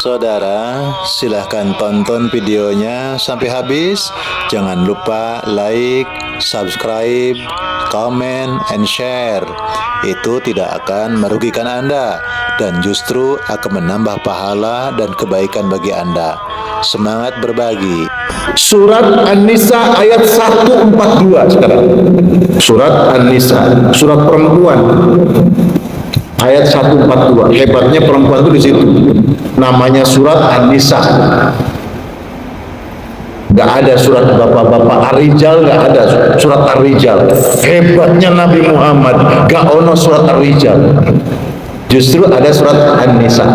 Saudara, silahkan tonton videonya sampai habis. Jangan lupa like, subscribe, comment, and share. Itu tidak akan merugikan Anda dan justru akan menambah pahala dan kebaikan bagi Anda. Semangat berbagi. Surat An-Nisa ayat 142 sekarang. Surat An-Nisa, surat perempuan. Ayat 142. Hebatnya perempuan itu di situ. Namanya surat An-Nisa. Gak ada surat bapak-bapak. Ar-Rijal gak ada surat Ar-Rijal. Hebatnya Nabi Muhammad, gak ono surat Ar-Rijal. Justru ada surat An-Nisa.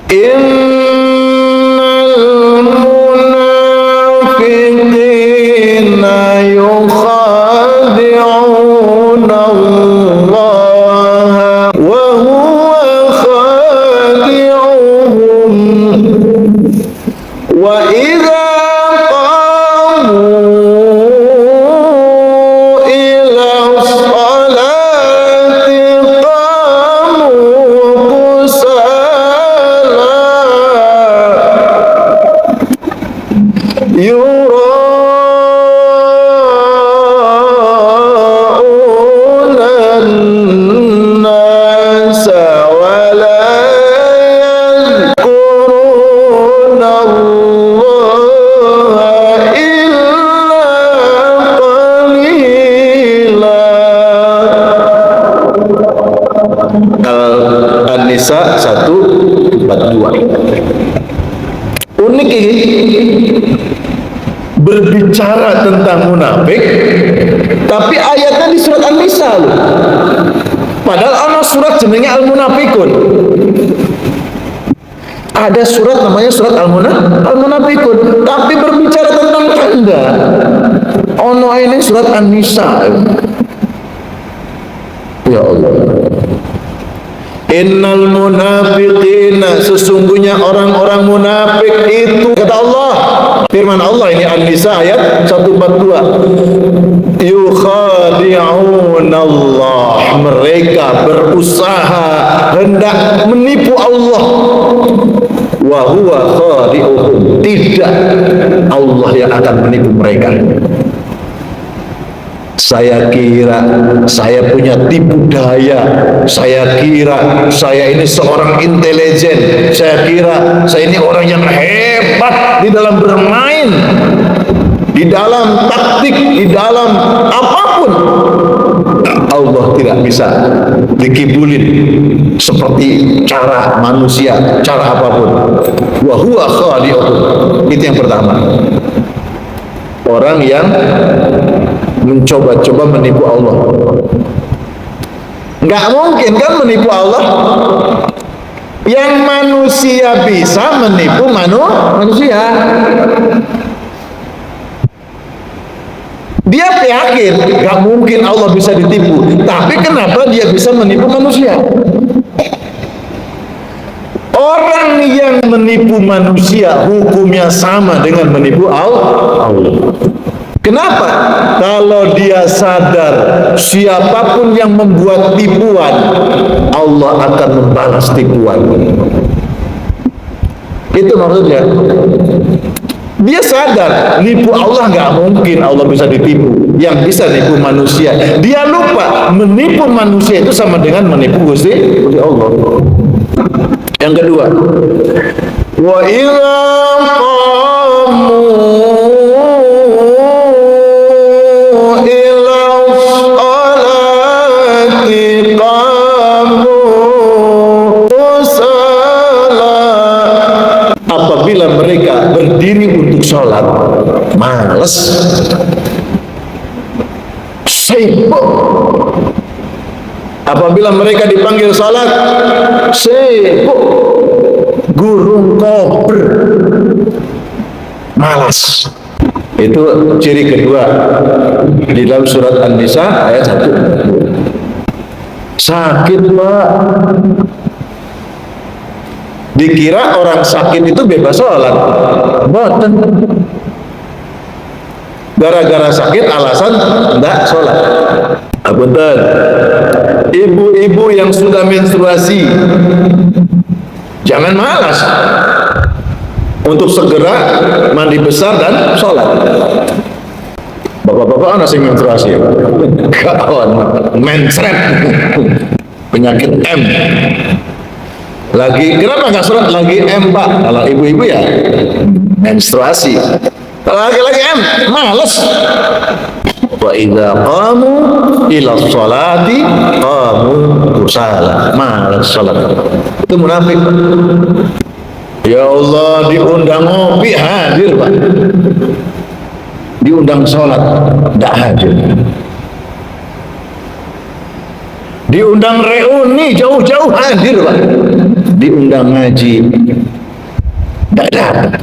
Innal munafiqina yukhadi'una Allah wa huwa khadi'uhum wa idza Al-Nisa 142. Unik ini, berbicara tentang munafik, tapi ayatnya di surat An-Nisa loh. Padahal ada surat jenenge Al-Munafikun. Ada surat namanya surat Al-Munafikun, tapi berbicara tentang tanda. Ono ini surat An-Nisa. Ya Allah. Innal munafiqina, sesungguhnya orang-orang munafik itu, kata Allah, firman Allah ini An-Nisa ayat 142, yukhadi'una Allah, mereka berusaha hendak menipu Allah, wa huwa khadi'uhum, tidak, Allah yang akan menipu mereka. Saya kira saya punya tipu daya, saya kira saya ini seorang intelijen, saya kira saya ini orang yang hebat di dalam bermain, di dalam taktik, di dalam apapun. Allah tidak bisa dikibulin seperti cara manusia, cara apapun. Wa huwa khadi'uhum. Itu yang pertama. Orang yang mencoba-coba menipu Allah. Nggak mungkin kan menipu Allah. Yang manusia bisa menipu manusia. Dia yakin nggak mungkin Allah bisa ditipu. Tapi kenapa dia bisa menipu manusia? Orang yang menipu manusia hukumnya sama dengan menipu Allah. Kenapa? Kalau dia sadar siapapun yang membuat tipuan, Allah akan membalas tipuan. Itu maksudnya. Dia sadar nipu Allah nggak mungkin Allah bisa ditipu. Yang bisa nipu manusia. Dia lupa menipu manusia itu sama dengan menipu Gusti Allah. Yang kedua, wa idza qamu ila sholati qamu kusala, apabila mereka berdiri untuk sholat malas, sibuk. Apabila mereka dipanggil salat, sibuk, gurung kober, malas. Itu ciri kedua di dalam surat An-Nisa ayat 1. Sakit, Pak. Dikira orang sakit itu bebas sholat. Boten. Gara-gara sakit alasan enggak sholat. Apunten. Ibu-ibu yang sudah menstruasi jangan malas untuk segera mandi besar dan sholat. Bapak-bapak anak sing menstruasi, kawan mencret, penyakit M. Lagi kenapa nggak sholat? Lagi M Pak. Kalau ibu-ibu ya menstruasi. Kalau lagi M, males. Wa idza qamu ila sholati qamu kusala, malas sholat. Itu munafik. Ya Allah, diundang ngopi hadir Pak, diundang sholat tidak hadir, diundang reuni jauh-jauh hadir Pak, diundang ngaji tidak datang.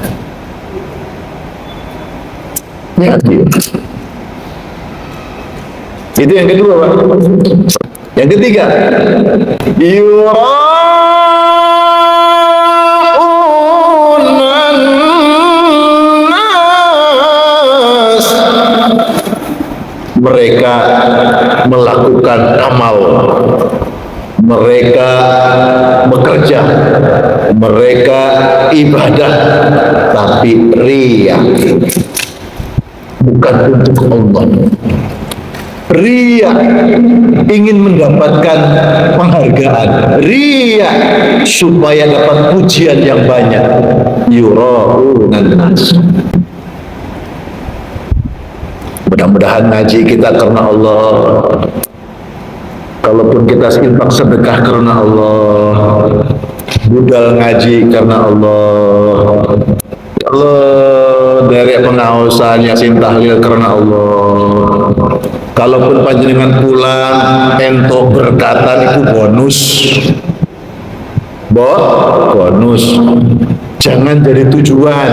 Hadir. Itu yang kedua Pak. Yang ketiga, mereka melakukan amal, mereka bekerja, mereka ibadah, tapi riya, bukan untuk Allah. Riya ingin mendapatkan penghargaan, riya supaya dapat pujian yang banyak. Yura'unan nas. Mudah-mudahan ngaji kita karena Allah. Kalaupun kita infak sedekah karena Allah, budal ngaji karena Allah, kalau dari pengawasan yasin tahlil karena Allah. Kalaupun panjenengan pulang ento berkatan itu bonus, bonus. Jangan jadi tujuan.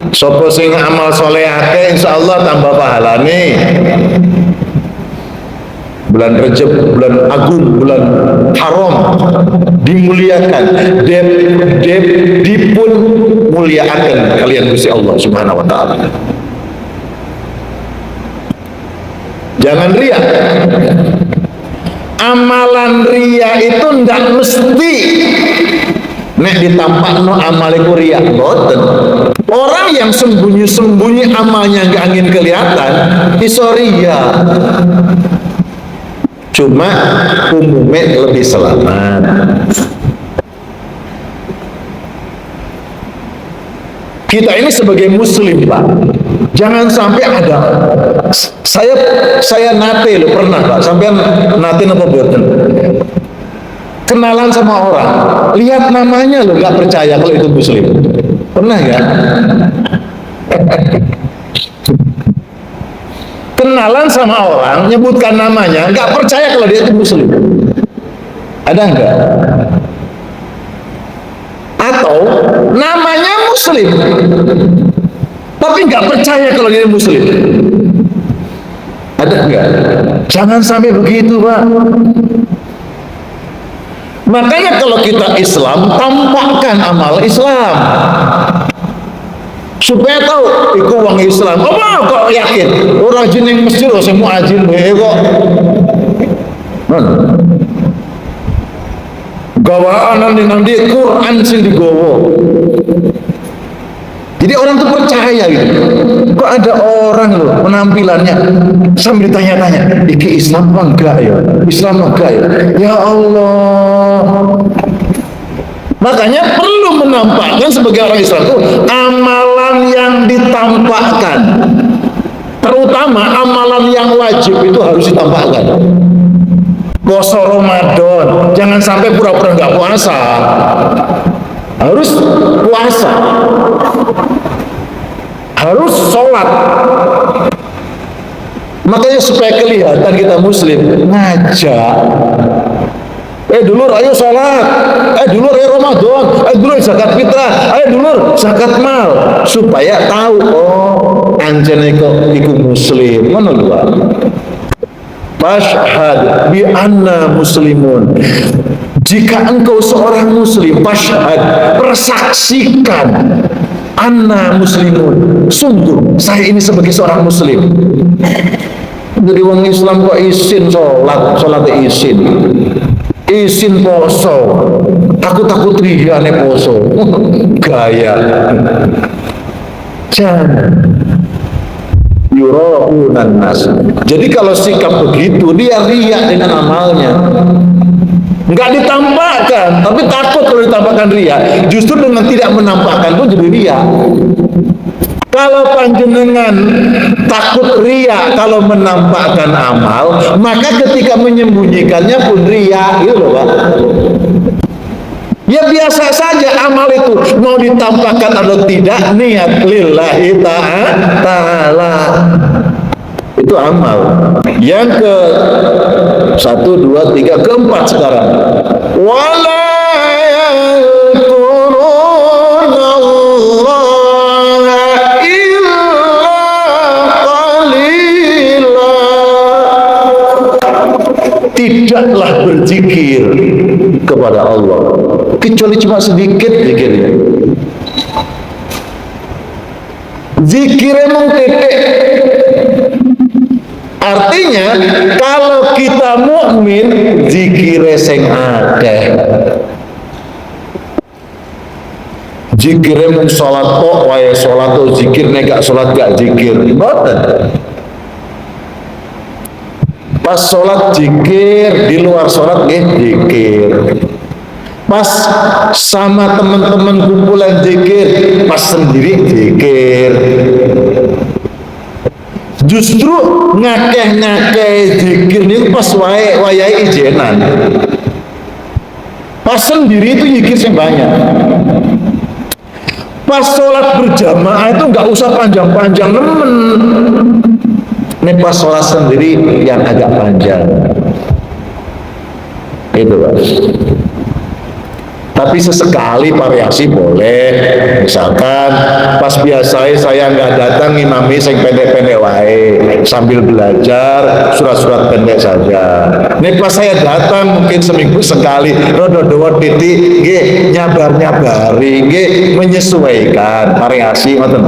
Sopo sing amal soleh akeh insyaallah tambah pahalane. Bulan Rajab, bulan agung, bulan haram dimuliakan, dipun muliakan kalian Gusti Allah Subhanahu wa taala. Jangan riya. Amalan riya itu ndak mesti nek ditampakno amaliku riya, boten. Orang yang sembunyi-sembunyi amalnya nggak ingin kelihatan, iso riya. Cuma umumnya lebih selamat. Kita ini sebagai muslim Pak, jangan sampai ada saya nate loh, pernah Pak, sampai nate apa boten? Kenalan sama orang, lihat namanya loh, nggak percaya kalau itu muslim. Pernah ya? Kenalan sama orang, nyebutkan namanya, nggak percaya kalau dia itu muslim. Ada nggak? Atau namanya muslim, tapi nggak percaya kalau dia muslim. Ada nggak? Jangan sampai begitu Pak. Makanya kalau kita Islam, tampakkan amal Islam supaya tahu iku wong Islam. Apa kok yakin orang jeneng masjid kok sing muadzin bae kok gawaan nang di Quran sing digowo. Jadi orang tuh percaya gitu. Kok ada orang loh penampilannya sambil ditanya-tanya, iki Islam apa enggak ya? Islam apa enggak ya? Ya Allah. Makanya perlu menampakkan sebagai orang Islam itu amalan yang ditampakkan. Terutama amalan yang wajib itu harus ditampakkan. Puasa Ramadan, jangan sampai pura-pura nggak puasa. Harus puasa. Harus sholat. Makanya supaya kelihatan kita muslim, ngajak. Dulur ayo sholat, dulur ayo Ramadan, dulur zakat fitrah, dulur zakat mal, supaya tahu oh anjene kok iku muslim. Ngono lho. Fashhad bi anna muslimun. Jika engkau seorang muslim, fashhad, persaksikan anna muslimun. Sungguh saya ini sebagai seorang muslim. Jadi wong Islam kok isin sholat isin. Isin poso, takut riyane poso. Gaya. Jangan. Yura'unan nas. Jadi kalau sikap begitu, dia riak dengan amalnya. Enggak ditampakkan, tapi takut kalau ditampakkan riak. Justru dengan tidak menampakkan pun jadi riak. Kalau panjenengan takut riak kalau menampakkan amal, maka ketika menyembunyikannya pun riak, gitu loh Pak. Ya biasa saja amal itu mau ditampakkan atau tidak, niat lillahi ta'ala. Itu amal. Yang ke 1, 2, 3, keempat sekarang. Wala tidaklah berzikir kepada Allah kecuali cuma sedikit zikirnya. Zikirnya emang titik. Artinya kalau kita mukmin zikirnya sing akeh. Zikirnya mung salat kok wae salat tuh zikir, nek gak salat gak zikir. Mboten. Pas sholat zikir, di luar sholat zikir. Pas sama teman-teman kumpulan zikir, pas sendiri zikir. Justru ngakeh-ngakeh zikir ini pas wayai ijenan. Pas sendiri itu zikir yang banyak. Pas sholat berjamaah itu nggak usah panjang-panjang, nemen. Ini pas sholat sendiri yang agak panjang. Itu Pak. Tapi sesekali variasi boleh. Misalkan pas biasa saya nggak datang imami sing pendek-pendek wae sambil belajar surat-surat pendek saja. Ini pas saya datang mungkin seminggu sekali rodo-dodo titik nggih nyabar-nyabari nggih menyesuaikan variasi ngoten.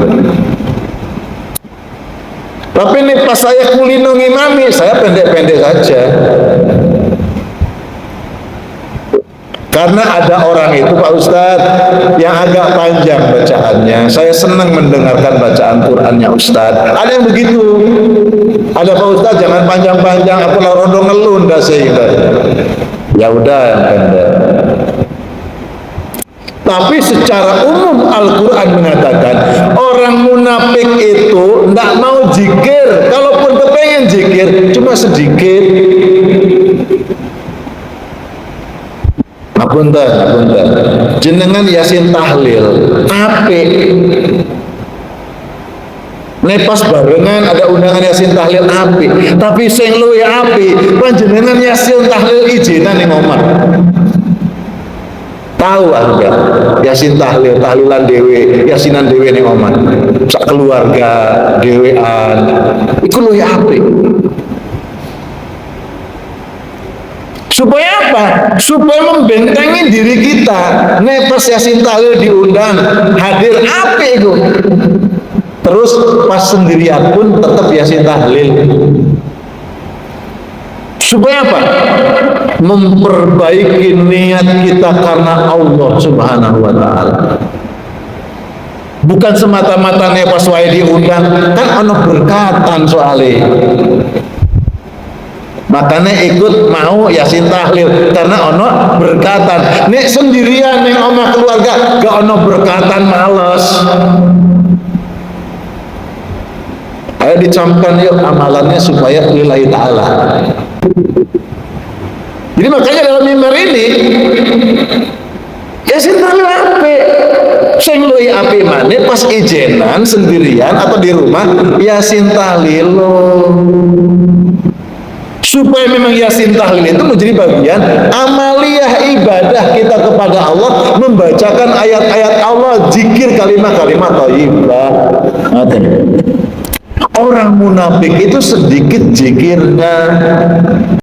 Tapi ini pas saya kulino ngimami, saya pendek-pendek saja. Karena ada orang itu Pak Ustadz yang agak panjang bacaannya. Saya senang mendengarkan bacaan Qur'annya Ustadz. Ada yang begitu. Ada Pak Ustadz jangan panjang-panjang, aku rondo ngelun dah saya. Ya udah yang pendek. Tapi secara umum Al-Quran mengatakan orang munafik itu tidak mau zikir. Kalaupun kepengen zikir cuma sedikit. Apunten. Jenengan yasin tahlil apik. Nepas barengan ada undangan yasin tahlil apik. Tapi sing luwih apik panjenengan yasin tahlil izinan ning omah. Tahu enggak? Yasin tahlil, tahlilan dewe, yasinan dewe ning omah. Sak keluarga dewean. Iku luwih apik. Supaya apa? Supaya membentengi diri kita. Nek pas yasin tahlil diundang, hadir apik iku. Terus pas sendirian pun tetap yasin tahlil. Supaya apa? Memperbaiki niat kita karena Allah Subhanahu wa ta'ala. Bukan semata-mata pas wae diundang, kan ono berkatan soalnya. Makanya ikut mau yasin tahlil karena ono berkatan. Nek sendirian ning omah keluarga gak ono berkatan, males. Ayo dicamkan yuk amalannya supaya lillahi ta'ala. Jadi makanya dalam mimbar ini yasin tahlil apik. Sing luwih apik maneh pas ijenan sendirian atau di rumah yasin tahlil. Supaya memang yasin tahlil itu menjadi bagian amaliyah ibadah kita kepada Allah, membacakan ayat-ayat Allah, zikir kalimat-kalimat thayyibah. Orang munafik itu sedikit zikirnya.